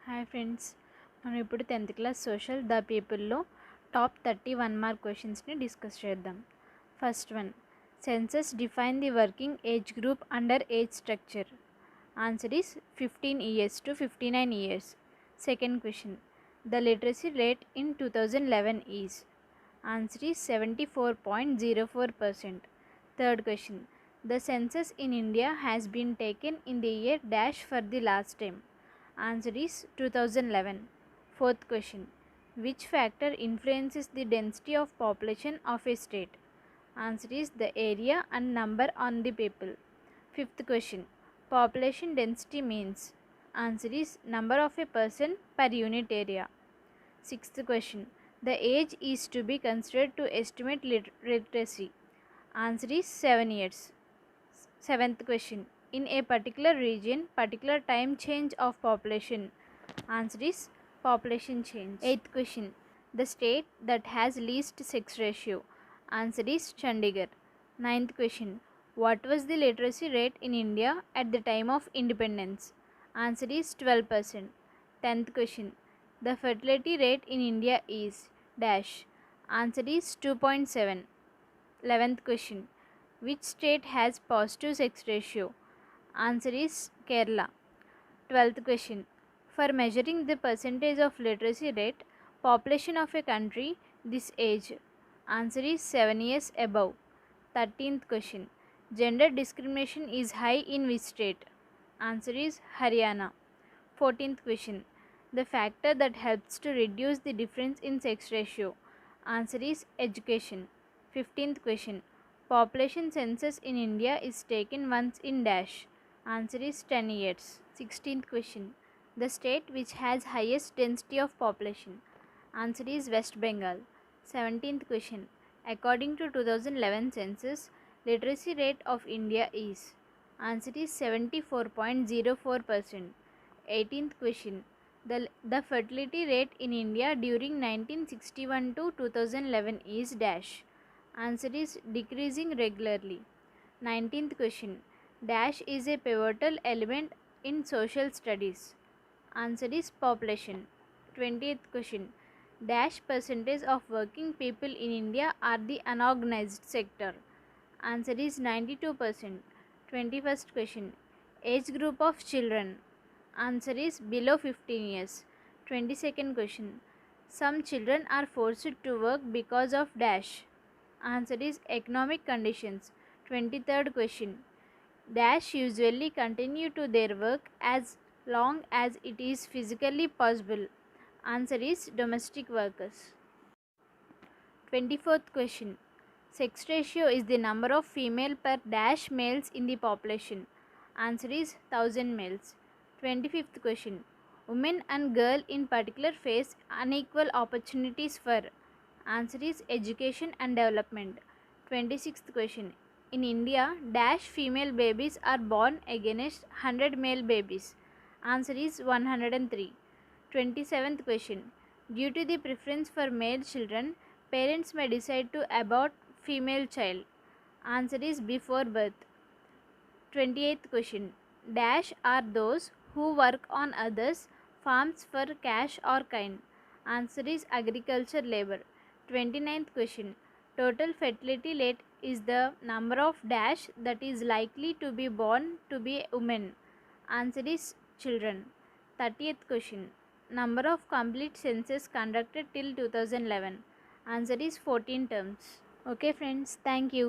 Hi friends, మనం ఇప్పుడు 10th class social the పీపుల్లో టాప్ 30 1 మార్క్ క్వశ్చన్స్ని డిస్కస్ చేద్దాం. First one, census define the working age group under age structure. Answer is 15 years to 59 years. Second question, the literacy rate in 2011 is. Answer is 74.04%. Third question, the census in India has been taken in the year dash for the last time. Answer is 2011. Fourth question, which factor influences the density of population of a state? Answer is the area and number on the people. Fifth question, population density means. Answer is number of a person per unit area. Sixth question, the age is to be considered to estimate literacy. Answer is 7 years. Seventh question, in a particular region, particular time change of population. Answer is population change. Eighth question, the state that has least sex ratio. Answer is Chandigarh. Ninth question, what was the literacy rate in India at the time of independence? Answer is 12%. Tenth question, the fertility rate in India is dash. Answer is 2.7. 11th question, which state has positive sex ratio? Answer is Kerala. 12th question, for measuring the percentage of literacy rate population of a country this age. Answer is 7 years above. 13th question, gender discrimination is high in which state? Answer is Haryana. 14th question, the factor that helps to reduce the difference in sex ratio. Answer is education. 15th question, population census in India is taken once in dash. Answer is 10 years. 16th question, the state which has highest density of population. Answer is West Bengal. 17th question, according to 2011 census, literacy rate of India is. Answer is 74.04%. 18th question, the fertility rate in India during 1961 to 2011 is dash. Answer is decreasing regularly. 19th question, dash is a pivotal element in social studies. Answer is population. 20th question, dash percentage of working people in India are the unorganized sector. Answer is 92%. 21st question, age group of children. Answer is below 15 years. 22nd question, some children are forced to work because of dash. Answer is economic conditions. 23rd question, dash usually continue to their work as long as it is physically possible. Answer is domestic workers. 24th question, sex ratio is the number of female per dash males in the population. Answer is 1000 males. 25th question, women and girl in particular face unequal opportunities for. Answer is education and development. 26th question, in India dash female babies are born against 100 male babies. Answer is 103. 27th question, due to the preference for male children, parents may decide to abort female child. Answer is before birth. 28th question, dash are those who work on others farms for cash or kind. Answer is agriculture labor. 29th question, total fertility rate is the number of dash that is likely to be born to be women. Answer is children. 30th question, number of complete census conducted till 2011. Answer is 14 terms. Okay friends, thank you.